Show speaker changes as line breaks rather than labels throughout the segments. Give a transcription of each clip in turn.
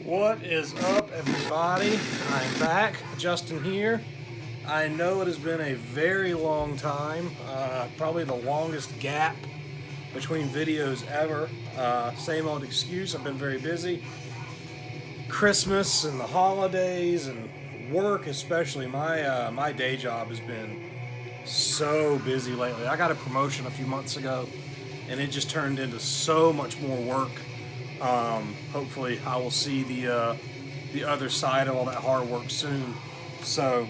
What is up, everybody? I'm back. Justin here. I know it has been a very long time, probably the longest gap between videos ever. Same old excuse, I've been very busy. Christmas and the holidays and work especially. My day job has been so busy lately. I got a promotion a few months ago and it just turned into so much more work. Hopefully I will see the other side of all that hard work soon. So,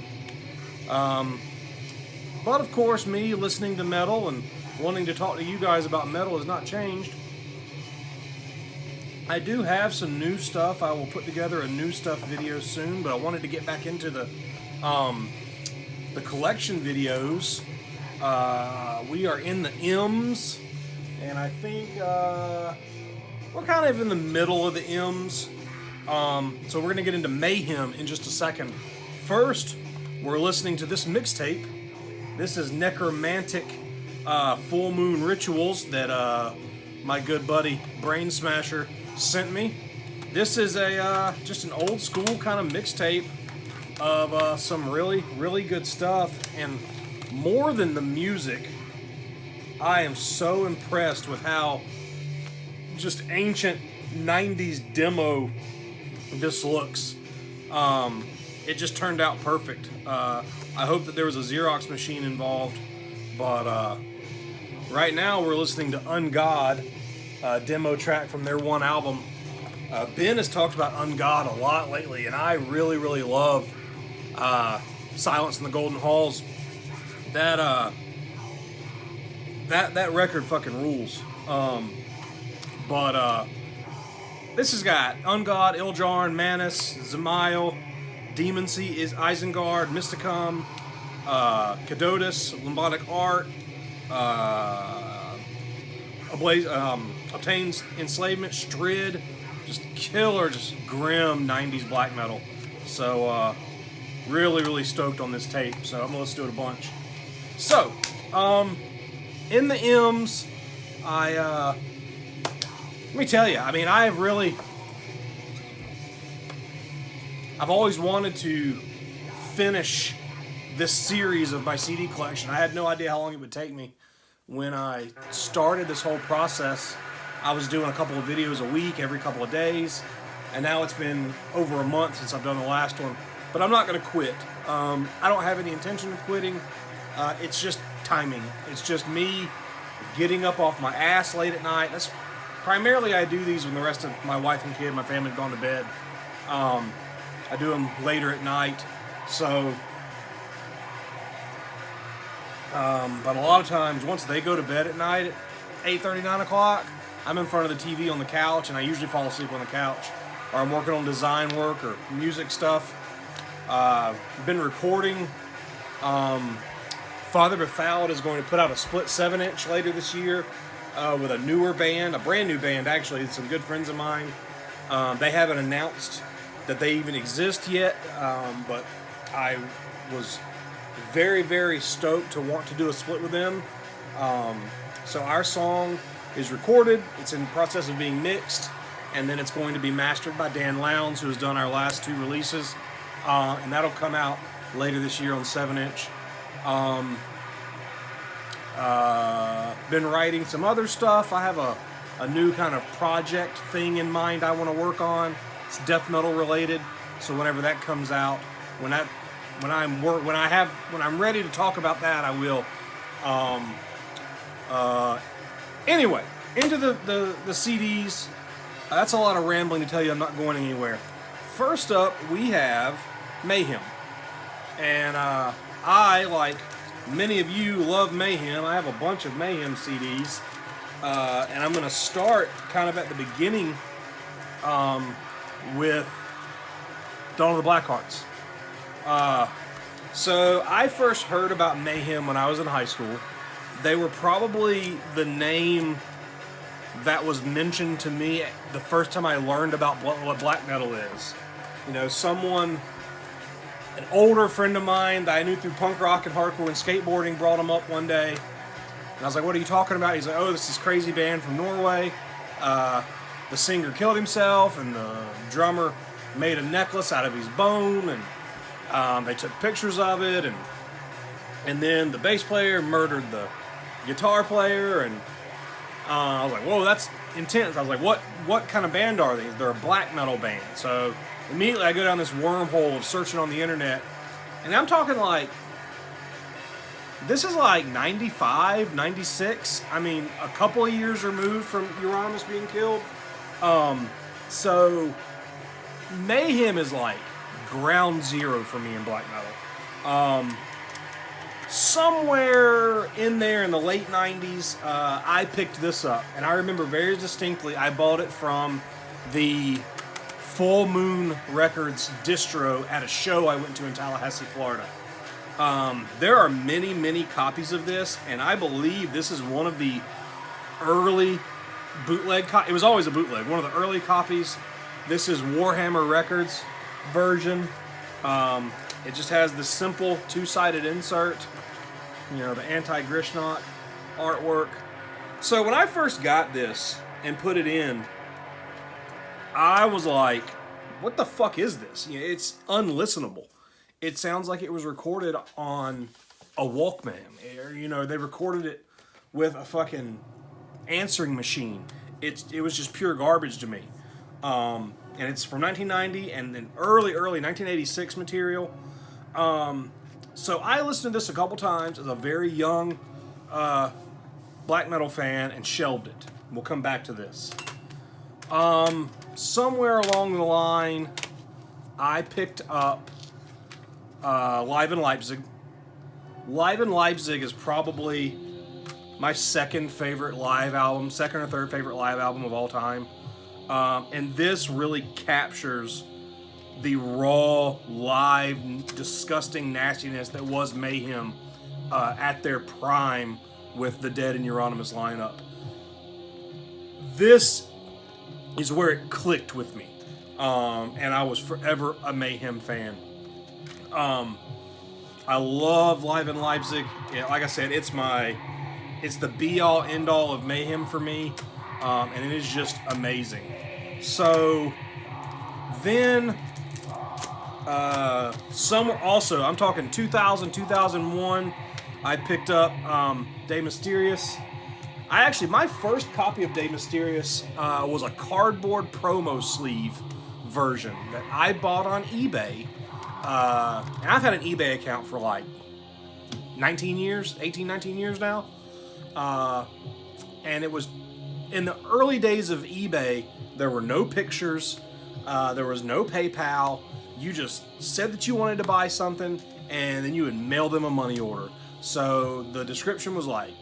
but of course, me listening to metal and wanting to talk to you guys about metal has not changed. I do have some new stuff. I will put together a new stuff video soon, but I wanted to get back into the collection videos. We are in the M's, and I think we're kind of in the middle of the M's. So we're going to get into Mayhem in just a second. First, we're listening to this mixtape. This is Necromantic Full Moon Rituals that my good buddy Brain Smasher sent me. This is a just an old school kind of mixtape of some really, really good stuff. And more than the music, I am so impressed with how just ancient 90s demo this looks. It just turned out perfect. I hope that there was a Xerox machine involved, but right now we're listening to Ungod, demo track from their one album. Ben has talked about Ungod a lot lately, and I really, really love Silence in the Golden Halls. That record fucking rules. But this has got Ungod, Iljarn, Manus, Zemail, Demoncy is Isengard, Mysticum, Cadotus, Limbotic Art, Obtains Enslavement, Strid, just killer, just grim 90s black metal. So really, really stoked on this tape. So I'm gonna listen to it a bunch. So in the M's, let me tell you, I mean, I've always wanted to finish this series of my CD collection. I had no idea how long it would take me. When I started this whole process, I was doing a couple of videos a week, every couple of days, and now it's been over a month since I've done the last one. But I'm not going to quit. I don't have any intention of quitting. It's just timing. It's just me getting up off my ass late at night. Primarily, I do these when the rest of my wife and kid, my family have gone to bed. I do them later at night. So, but a lot of times, once they go to bed at night at 8:30, 9 o'clock, I'm in front of the TV on the couch, and I usually fall asleep on the couch. Or I'm working on design work or music stuff. Been recording. Father Befouled is going to put out a split 7-inch later this year. With a newer band, a brand new band actually, some good friends of mine. They haven't announced that they even exist yet, but I was very, very stoked to want to do a split with them. So our song is recorded, it's in the process of being mixed, and then it's going to be mastered by Dan Lowndes, who has done our last two releases, and that'll come out later this year on 7-inch. Been writing some other stuff. I have a new kind of project thing in mind I want to work on. It's death metal related. So whenever that comes out, when I'm ready to talk about that, I will. Anyway, into the CDs. That's a lot of rambling to tell you. I'm not going anywhere. First up, we have Mayhem, and I, like many of you, love Mayhem. I have a bunch of Mayhem CDs, and I'm going to start kind of at the beginning with Dawn of the Blackhearts. So I first heard about Mayhem when I was in high school. They were probably the name that was mentioned to me the first time I learned about what black metal is. You know, an older friend of mine that I knew through punk rock and hardcore and skateboarding brought him up one day. And I was like, what are you talking about? He's like, oh, this is crazy band from Norway. the singer killed himself, and the drummer made a necklace out of his bone, and they took pictures of it, and then the bass player murdered the guitar player, and I was like, whoa, that's intense. I was like, what kind of band are these? They're a black metal band. So immediately I go down this wormhole of searching on the internet, and I'm talking like, this is like 95, 96. I mean, a couple of years removed from Euronymous being killed. So Mayhem is like ground zero for me in black metal. Somewhere in there in the late 90s, I picked this up. And I remember very distinctly, I bought it from the Full Moon Records distro at a show I went to in Tallahassee, Florida. There are many, many copies of this, and I believe this is one of the early bootleg it was always a bootleg, one of the early copies. This is Warhammer Records version. It just has the simple two-sided insert, you know, the anti-Grishnok artwork. So when I first got this and put it in, I was like, what the fuck is this? You know, it's unlistenable. It sounds like it was recorded on a Walkman. Or, you know, they recorded it with a fucking answering machine. It was just pure garbage to me. And it's from 1990 and then early 1986 material. So I listened to this a couple times as a very young black metal fan and shelved it. We'll come back to this. Somewhere along the line, I picked up Live in Leipzig. Live in Leipzig is probably my second or third favorite live album of all time. And this really captures the raw, live, disgusting nastiness that was Mayhem at their prime with the Dead and Euronymous lineup. This is where it clicked with me. And I was forever a Mayhem fan. I love Live in Leipzig. Like I said, it's the be-all, end-all of Mayhem for me. And it is just amazing. So then I'm talking 2000, 2001, I picked up De Mysterious. My first copy of De Mysterious was a cardboard promo sleeve version that I bought on eBay. And I've had an eBay account for like 19 years now. And it was in the early days of eBay. There were no pictures. There was no PayPal. You just said that you wanted to buy something, and then you would mail them a money order. So the description was like,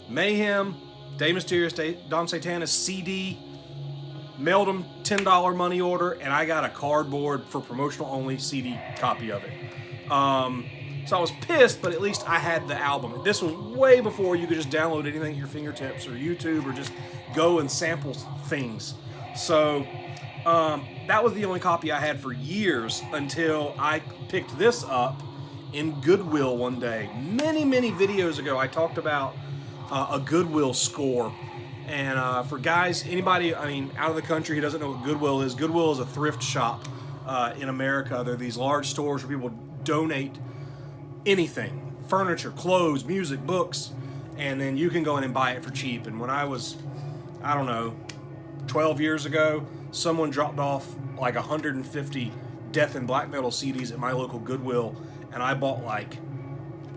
Mayhem, De Mysterious, Dom Satanas CD, mailed them $10 money order, and I got a cardboard for promotional only CD copy of it. So I was pissed, but at least I had the album. This was way before you could just download anything at your fingertips or YouTube or just go and sample things. So that was the only copy I had for years until I picked this up in Goodwill one day. Many, many videos ago, I talked about a Goodwill score. And for guys, anybody, out of the country who doesn't know what Goodwill is a thrift shop in America. They're these large stores where people donate anything, furniture, clothes, music, books, and then you can go in and buy it for cheap. And when I was, 12 years ago, someone dropped off like 150 death and black metal CDs at my local Goodwill, and I bought like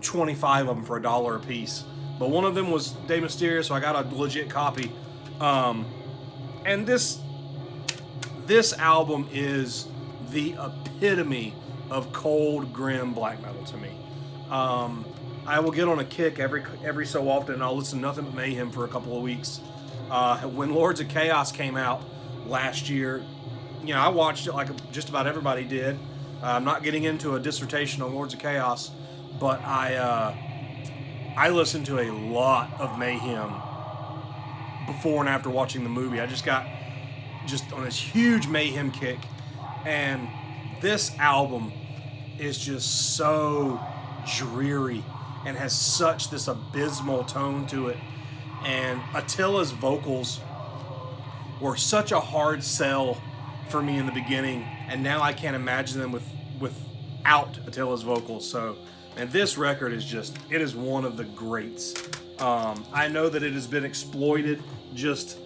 25 of them for $1 a piece. But one of them was De Mysterious, so I got a legit copy. And this album is the epitome of cold, grim black metal to me. I will get on a kick every so often, and I'll listen to nothing but Mayhem for a couple of weeks. When Lords of Chaos came out last year, I watched it like just about everybody did. I'm not getting into a dissertation on Lords of Chaos, but I listened to a lot of Mayhem before and after watching the movie. I just got on this huge Mayhem kick, and this album is just so dreary and has such this abysmal tone to it. And Attila's vocals, were such a hard sell for me in the beginning, and now I can't imagine them without Attila's vocals. So, and this record is just, it is one of the greats. I know that it has been exploited, just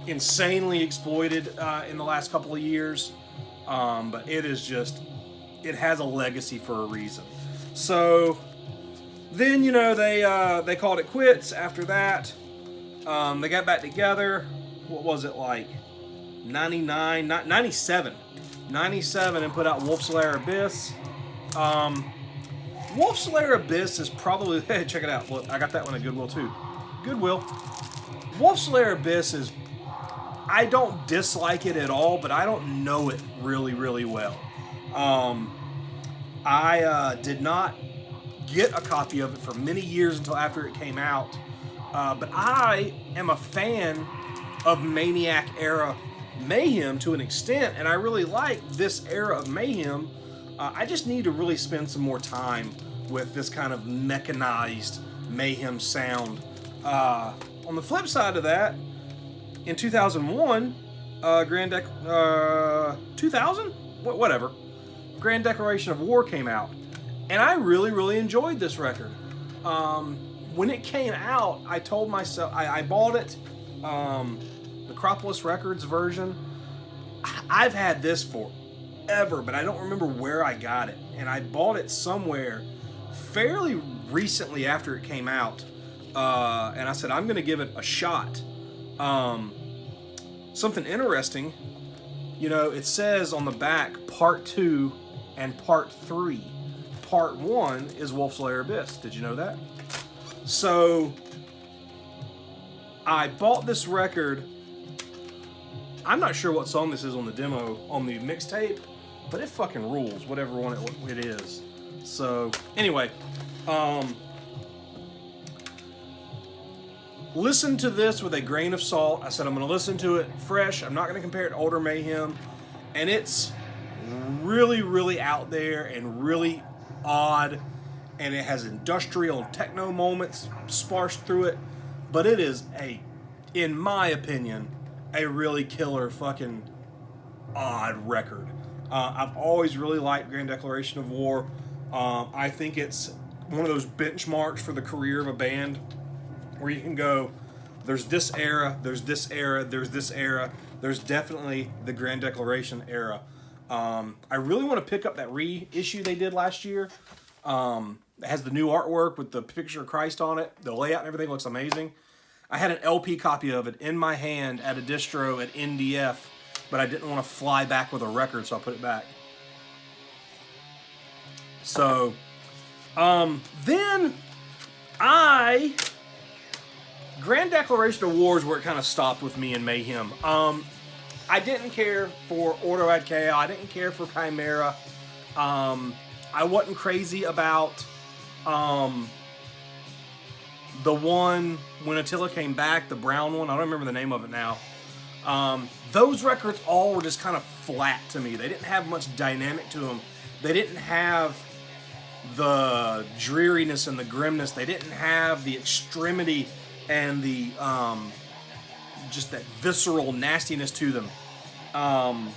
insanely exploited in the last couple of years, but it is just, it has a legacy for a reason. So then, you know, they called it quits after that. They got back together. What was it, like 97 and put out Wolf's Lair Abyss. Wolf's Lair Abyss is probably, hey, check it out. Look, I got that one at Goodwill too. Goodwill. Wolf's Lair Abyss is, I don't dislike it at all, but I don't know it really, really well. I did not get a copy of it for many years until after it came out. But I am a fan of Maniac era Mayhem to an extent, and I really like this era of Mayhem. I just need to really spend some more time with this kind of mechanized Mayhem sound. On the flip side of that, in 2001, whatever, Grand Declaration of War came out, and I really, really enjoyed this record. When it came out, I told myself, I bought it, the Acropolis Records version. I've had this forever, but I don't remember where I got it. And I bought it somewhere fairly recently after it came out. And I said, I'm going to give it a shot. Something interesting, you know, it says on the back, Part 2 and Part 3. Part 1 is Wolf's Lair Abyss. Did you know that? So, I bought this record. I'm not sure what song this is on the demo, on the mixtape, but it fucking rules, whatever one it is. So, anyway, listen to this with a grain of salt. I said I'm going to listen to it fresh. I'm not going to compare it to older Mayhem. And it's really, really out there and really odd. And it has industrial techno moments sparsed through it. But it is in my opinion, a really killer fucking odd record. I've always really liked Grand Declaration of War. I think it's one of those benchmarks for the career of a band where you can go, there's this era, there's this era, there's this era, there's definitely the Grand Declaration era. I really want to pick up that reissue they did last year. It has the new artwork with the picture of Christ on it. The layout and everything looks amazing. I had an LP copy of it in my hand at a distro at NDF, but I didn't want to fly back with a record, so I put it back. So, then Grand Declaration of War is where it kind of stopped with me in Mayhem. I didn't care for Ordo Ad Chaos. I didn't care for Chimera. I wasn't crazy about the one when Attila came back, the brown one. I don't remember the name of it now. Those records all were just kind of flat to me. They didn't have much dynamic to them. They didn't have the dreariness and the grimness. They didn't have the extremity and the just that visceral nastiness to them. And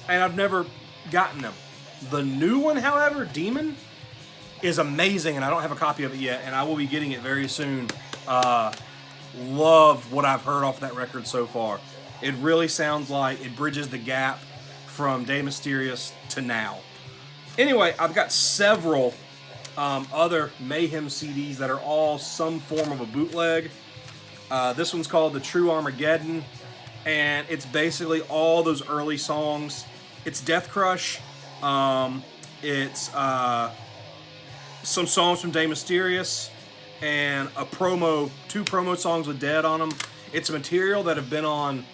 I've never gotten them. The new one, however, Demon, is amazing, and I don't have a copy of it yet, and I will be getting it very soon. Love what I've heard off that record so far. It really sounds like it bridges the gap from De Mysterious to now. Anyway, I've got several other Mayhem CDs that are all some form of a bootleg. This one's called The True Armageddon, and it's basically all those early songs. It's Death Crush. It's some songs from De Mysterious and two promo songs with Dead on them. It's material that have been on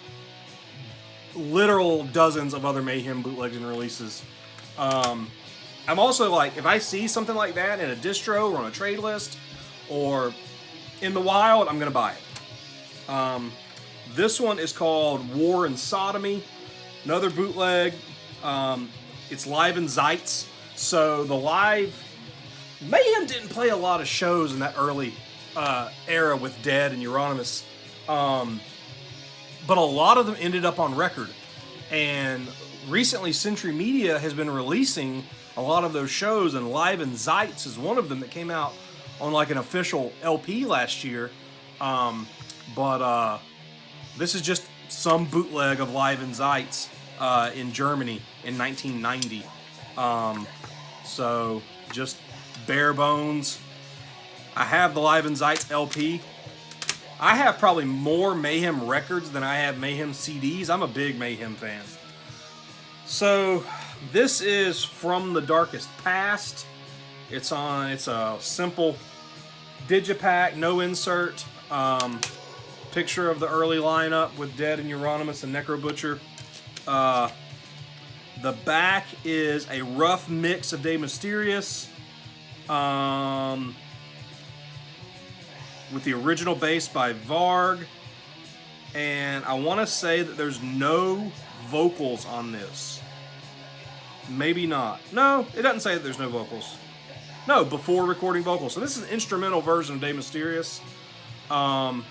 literal dozens of other Mayhem bootlegs and releases. I'm also like, if I see something like that in a distro or on a trade list or in the wild, I'm going to buy it. This one is called War and Sodomy, another bootleg. It's live in Zeitz. So the live... Mayhem didn't play a lot of shows in that early era with Dead and Euronymous. but a lot of them ended up on record. And recently, Century Media has been releasing a lot of those shows, and Live in Zeitz is one of them that came out on like an official LP last year. But this is just some bootleg of Live in Zeitz in Germany in 1990. So just bare bones. I have the Live in Zeitz LP. I have probably more Mayhem records than I have Mayhem CDs. I'm a big Mayhem fan. So this is From the Darkest Past. It's a simple digipack, no insert. Picture of the early lineup with Dead and Euronymous and Necro Butcher. The back is a rough mix of De Mysterious. With the original bass by Varg. And I want to say that there's no vocals on this. Maybe not. No, it doesn't say that there's no vocals. No, before recording vocals. So this is an instrumental version of De Mysterious. And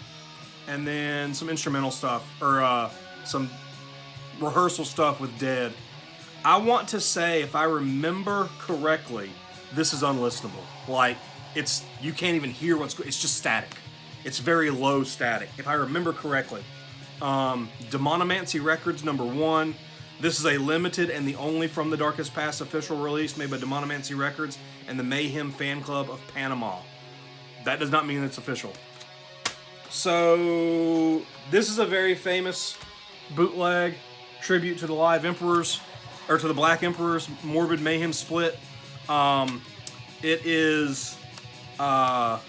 then some instrumental stuff, or some rehearsal stuff with Dead. I want to say, if I remember correctly, this is unlistenable. Like, you can't even hear it's just static. It's very low static, if I remember correctly. Demonomancy Records, #1. This is a limited and the only From the Darkest Past official release made by Demonomancy Records and the Mayhem Fan Club of Panama. That does not mean it's official. So, this is a very famous bootleg tribute to the Live Emperors, or to the Black Emperors Morbid Mayhem split. It is 4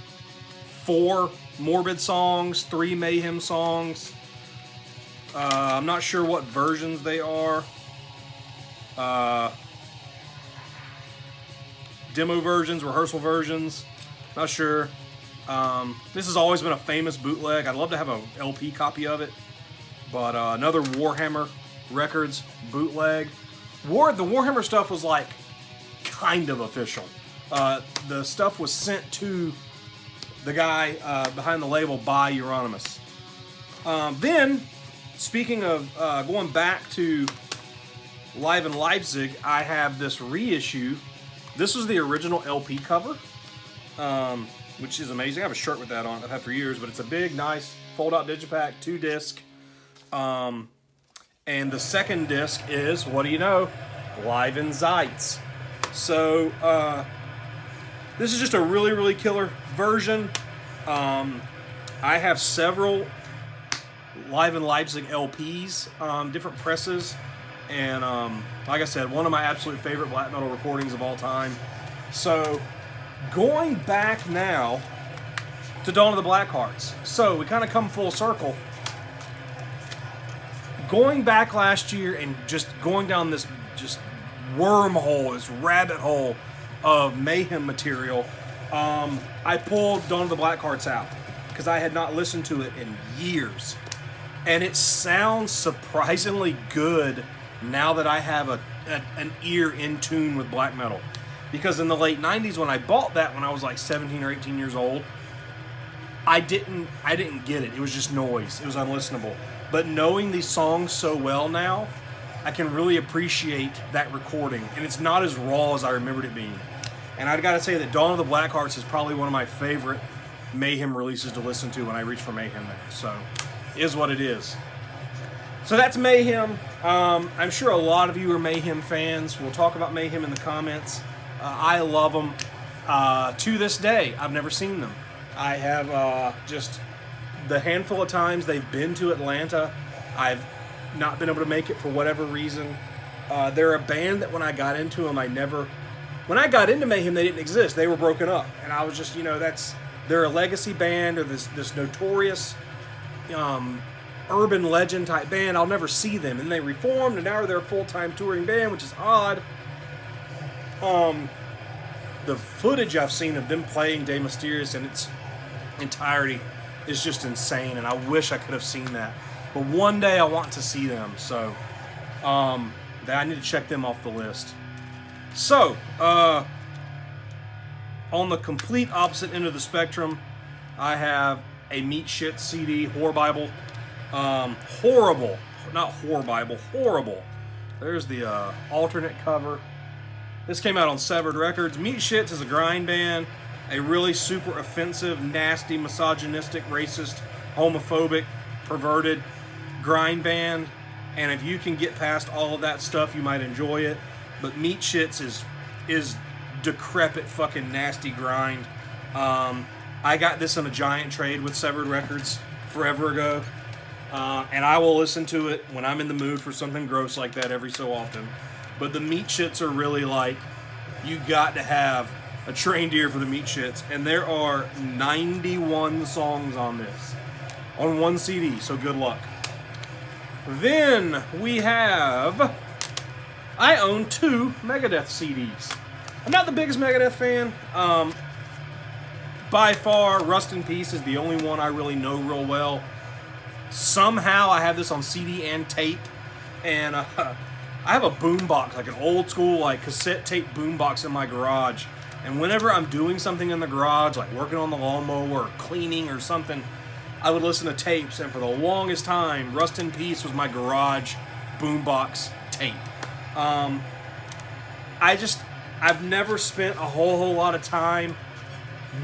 Morbid songs, 3 Mayhem songs. I'm not sure what versions they are. Demo versions, rehearsal versions, not sure. This has always been a famous bootleg. I'd love to have an LP copy of it. But another Warhammer Records bootleg. The Warhammer stuff was like kind of official. The stuff was sent to the guy behind the label by Euronymous. Then, speaking of going back to Live in Leipzig, I have this reissue. This was the original LP cover, which is amazing. I have a shirt with that on I've had for years, but it's a big, nice fold-out digipack, 2-disc. And the second disc is, what do you know, Live in Zeitz. So, this is just a really, really killer version. I have several Live in Leipzig LPs, different presses, and like I said, one of my absolute favorite black metal recordings of all time. So, going back now to Dawn of the Blackhearts. So, we kind of come full circle. Going back last year and just going down this just wormhole, this rabbit hole of Mayhem material, I pulled Dawn of the Blackhearts out because I had not listened to it in years. And it sounds surprisingly good now that I have an ear in tune with black metal. Because in the late 90s, when I bought that when I was like 17 or 18 years old, I didn't get it. It was just noise. It was unlistenable. But knowing these songs so well now, I can really appreciate that recording. And it's not as raw as I remembered it being. And I've got to say that Dawn of the Blackhearts is probably one of my favorite Mayhem releases to listen to when I reach for Mayhem now. So, is what it is. So that's Mayhem. I'm sure a lot of you are Mayhem fans. We'll talk about Mayhem in the comments. I love them. To this day, I've never seen them. I have just the handful of times they've been to Atlanta, I've not been able to make it for whatever reason. They're a band that when I got into them, when I got into Mayhem, they didn't exist. They were broken up. And I was just, they're a legacy band or this notorious urban legend type band. I'll never see them. And they reformed, and now they're a full-time touring band, which is odd. The footage I've seen of them playing De Mysterious in its entirety is just insane, and I wish I could have seen that. But one day I want to see them, so I need to check them off the list. So, on the complete opposite end of the spectrum, I have a Meat Shit CD, Horror Bible. Horrible. Not Horror Bible. Horrible. There's the alternate cover. This came out on Severed Records. Meat Shits is a grind band. A really super offensive, nasty, misogynistic, racist, homophobic, perverted grind band. And if you can get past all of that stuff, you might enjoy it. But Meat Shits is decrepit, fucking nasty grind. I got this in a giant trade with Severed Records forever ago. And I will listen to it when I'm in the mood for something gross like that every so often. But the Meat Shits are really like, you got to have a trained ear for the Meat Shits. And there are 91 songs on this, on one CD, so good luck. Then we have, I own 2 Megadeth CDs. I'm not the biggest Megadeth fan. By far, Rust in Peace is the only one I really know real well. Somehow I have this on CD and tape, and I have a boombox, like an old school like cassette tape boombox in my garage. And whenever I'm doing something in the garage, like working on the lawnmower or cleaning or something, I would listen to tapes. And for the longest time, Rust in Peace was my garage boombox tape. I've never spent a whole lot of time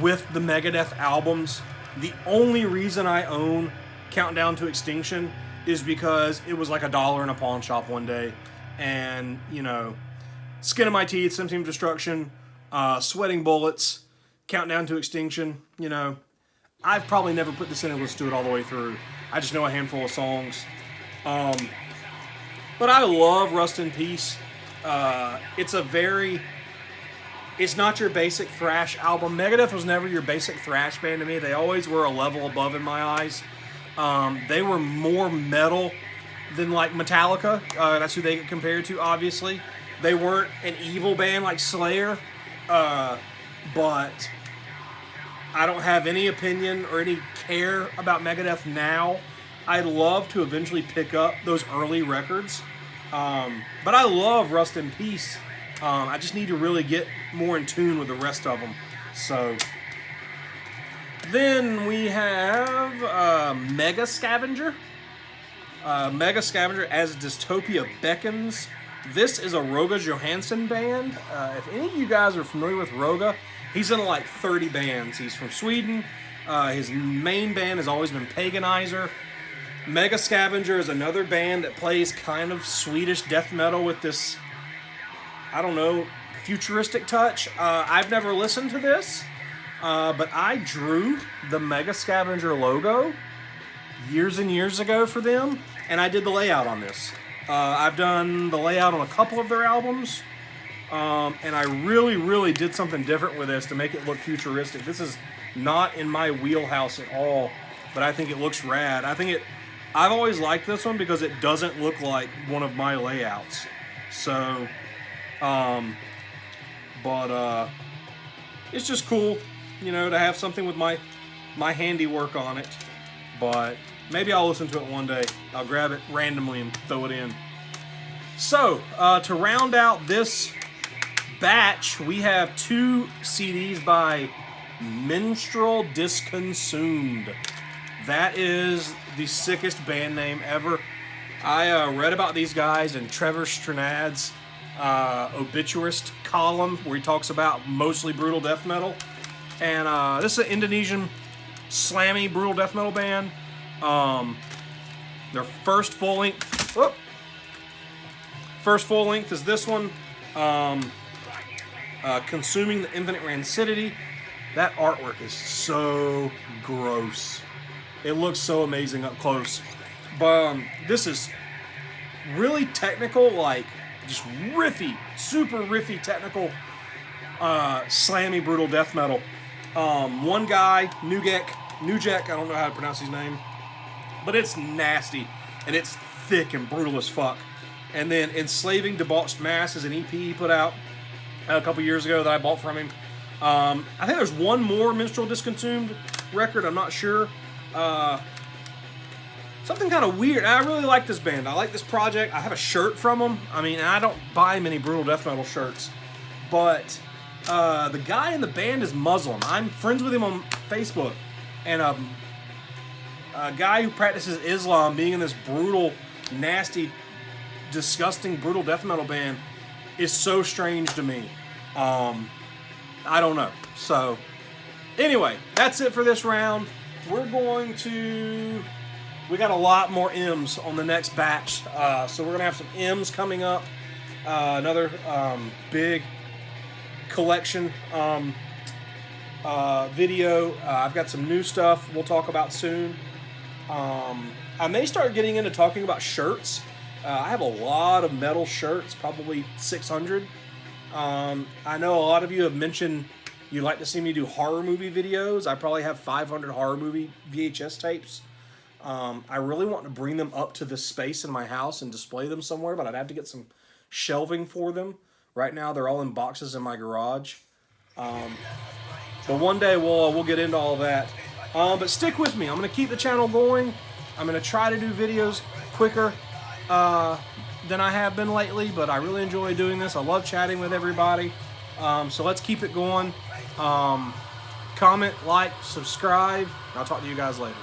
with the Megadeth albums. The only reason I own Countdown to Extinction is because it was like $1 in a pawn shop one day, and you know, Skin of My Teeth, Symptom of Destruction, Sweating Bullets, Countdown to Extinction. You know, I've probably never put this in and listened to it all the way through. I just know a handful of songs. But I love Rust in Peace. It's not your basic thrash album. Megadeth was never your basic thrash band to me. They always were a level above in my eyes. They were more metal than like Metallica. That's who they get compared to, obviously. They weren't an evil band like Slayer. But I don't have any opinion or any care about Megadeth now. I'd love to eventually pick up those early records. But I love Rust in Peace. I just need to really get more in tune with the rest of them. So then we have Mega Scavenger. Mega Scavenger, As Dystopia Beckons. This is a Roga Johansson band. If any of you guys are familiar with Roga, he's in like 30 bands. He's from Sweden. His main band has always been Paganizer. Mega Scavenger is another band that plays kind of Swedish death metal with this, I don't know, futuristic touch. I've never listened to this, but I drew the Mega Scavenger logo years and years ago for them, and I did the layout on this. I've done the layout on a couple of their albums, and I really did something different with this to make it look futuristic. This is not in my wheelhouse at all, but I think it looks rad. I've always liked this one because it doesn't look like one of my layouts. So, it's just cool, you know, to have something with my handiwork on it. But maybe I'll listen to it one day. I'll grab it randomly and throw it in. So, to round out this batch, we have 2 CDs by Minstrel Disconsumed. That is the sickest band name ever. I read about these guys in Trevor Strnad's Obituarist column, where he talks about mostly brutal death metal. And this is an Indonesian slammy brutal death metal band. Their first full length is this one, Consuming the Infinite Rancidity. That artwork is so gross. It looks so amazing up close. But this is really technical, like just riffy, super riffy technical, slammy brutal death metal. One guy, Nujek, I don't know how to pronounce his name, but it's nasty and it's thick and brutal as fuck. And then Enslaving Debauched Mass is an EP he put out a couple years ago that I bought from him. I think there's one more Minstrel Disconsumed record, I'm not sure. Something kind of weird. I really like this band. I like this project. I have a shirt from them. I mean, I don't buy many brutal death metal shirts, but the guy in the band is Muslim. I'm friends with him on Facebook, and a guy who practices Islam being in this brutal, nasty, disgusting, brutal death metal band is so strange to me. I don't know. So, anyway, that's it for this round. We're going to... We got a lot more M's on the next batch. So we're going to have some M's coming up. Another big collection video. I've got some new stuff we'll talk about soon. I may start getting into talking about shirts. I have a lot of metal shirts, probably 600. I know a lot of you have mentioned you'd like to see me do horror movie videos. I probably have 500 horror movie VHS tapes. I really want to bring them up to this space in my house and display them somewhere, but I'd have to get some shelving for them. Right now, they're all in boxes in my garage. But one day we'll get into all that. But stick with me. I'm going to keep the channel going. I'm going to try to do videos quicker than I have been lately, but I really enjoy doing this. I love chatting with everybody. So let's keep it going. Comment, like, subscribe, and I'll talk to you guys later.